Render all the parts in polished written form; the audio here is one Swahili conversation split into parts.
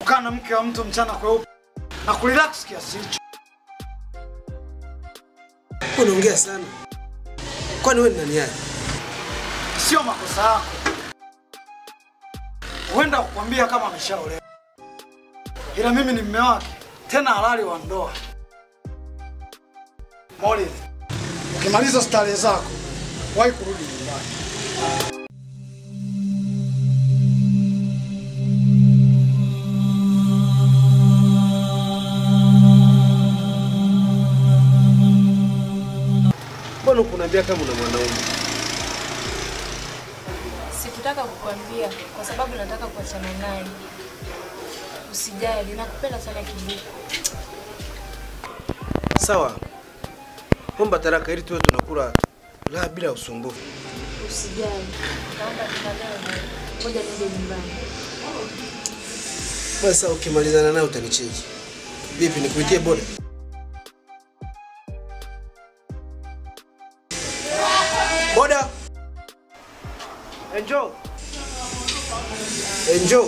kukaa na mke wa mtu mchana kweupe na kurelax kiasi hicho. Unaongea sana. Kwani wewe ni nani yake? Sio makosa yako. Huenda kukwambia kama ameshaolewa. Ila mimi ni mume wake, tena halali wa ndoa. Molly, ukimaliza starehe zako, wahi kurudi nyumbani. Mbona ukuniambia kama una mwanaume? Sikutaka kukuambia kwa sababu nataka kuachana naye. Usijali, nakupenda sana Kibuku. Sawa. Omba taraka ili tuwe tunakula la bila usumbufu. Usijali. Naomba tunaelewe. Ngoja niende nyumbani. Basi ukimalizana naye utanicheki. Vipi nikuitie boda? Boda. Enjo. Enjo.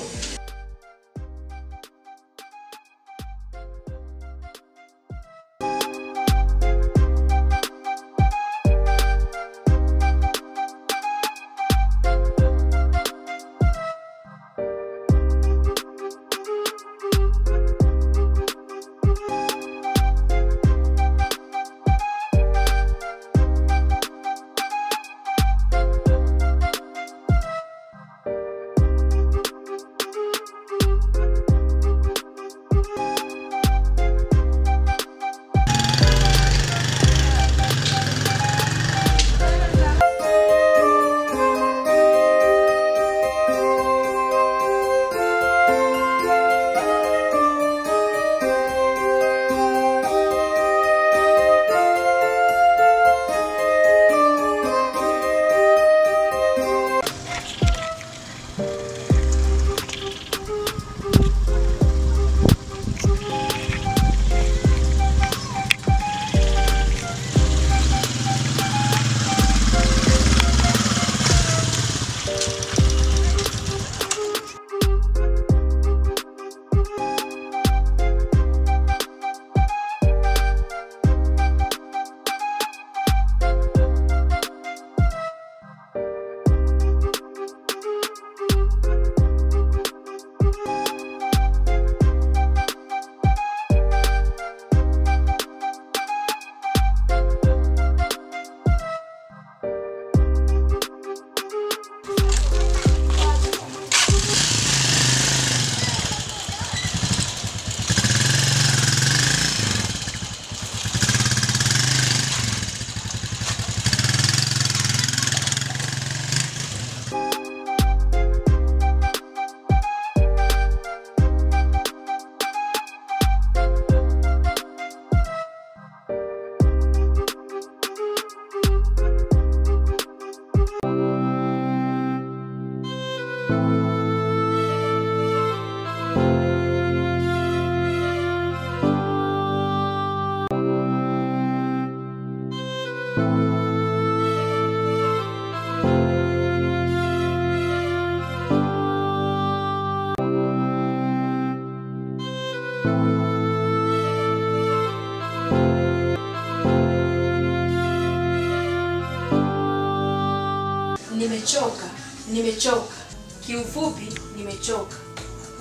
Nimechoka. Kiufupi nimechoka.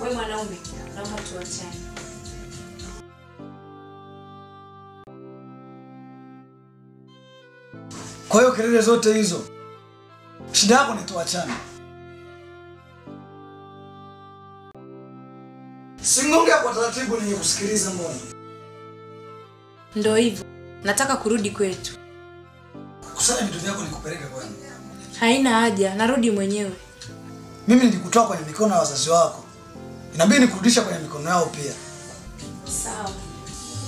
Wewe mwanaume, naomba tuachane. Kwa hiyo kelele zote hizo, shida yako ni tuachane. Singongea kwa taratibu ni kusikiliza mbona. Ndio hivyo. Nataka kurudi kwetu. Kusanya vitu vyako nikupeleke kwani. Haina haja, narudi mwenyewe. Mimi nilikutoa kwenye mikono ya wazazi wako. Inabidi nikurudisha kwenye mikono yao pia. Sawa.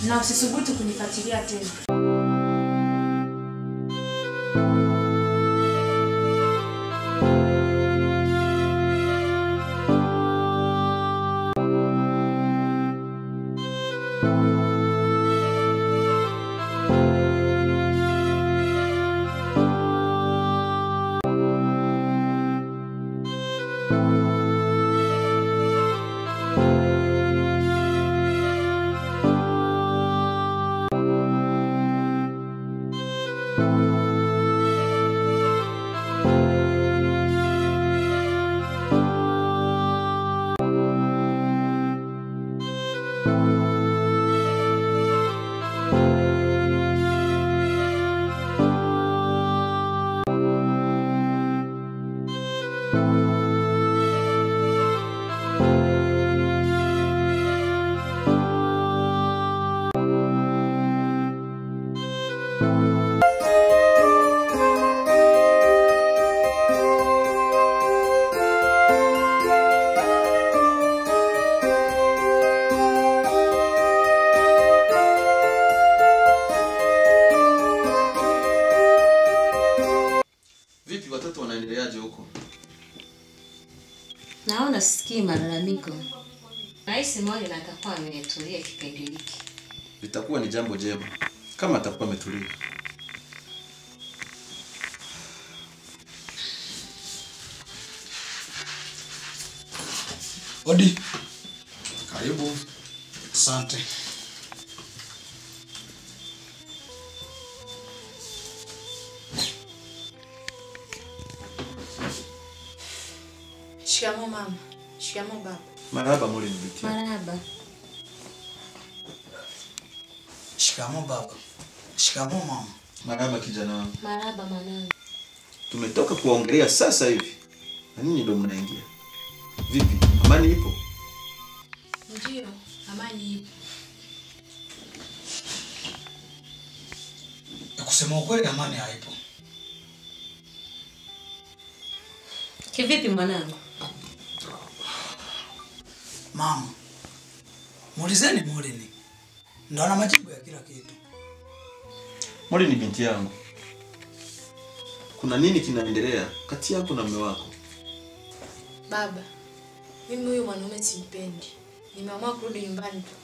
Na usisubutu kunifuatilia tena. tu. Nahisi Morin atakuwa ametulia kipindi hiki. Litakuwa ni jambo jema kama atakuwa ametulia. Odi. Karibu. Asante. Shikamoo mama. Shikamoo baba. Marahaba Morin binti. Marahaba. Shikamoo baba. Shikamoo mama. Marahaba kijana wangu. Marahaba mwanangu. Tumetoka kuongelea sasa hivi. Na ninyi ndio mnaingia. Vipi? Amani ipo? Ndio, amani ipo. Kusema ukweli amani haipo. Kivipi mwanangu? Mama. Muulizeni Morin. Ndio ana majibu ya kila kitu. Morin binti yangu. Kuna nini kinaendelea kati yako na mume wako? Baba, mimi huyu mwanaume simpendi. Nimeamua kurudi nyumbani tu.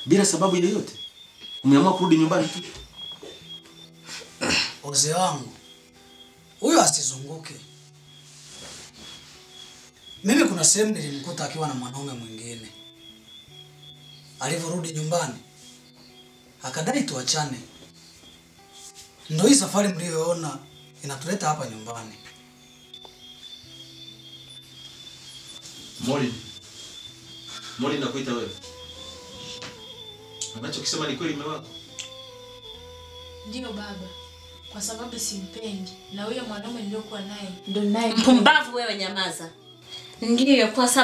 Bila sababu yoyote? Umeamua kurudi nyumbani tu? Mzee wangu. Huyo asizunguke. Mimi kuna sehemu nilimkuta akiwa na mwanaume mwingine. Alivyorudi nyumbani akadai tuachane. Ndio hii safari mlioona inatuleta hapa nyumbani. Morin nakuita wewe. Anachokisema ni kweli mume wako? Ndio baba. Kwa sababu simpendi na huyo mwanaume niliokuwa naye ndio naye. Mpumbavu wewe, nyamaza. Ndio kwa sababu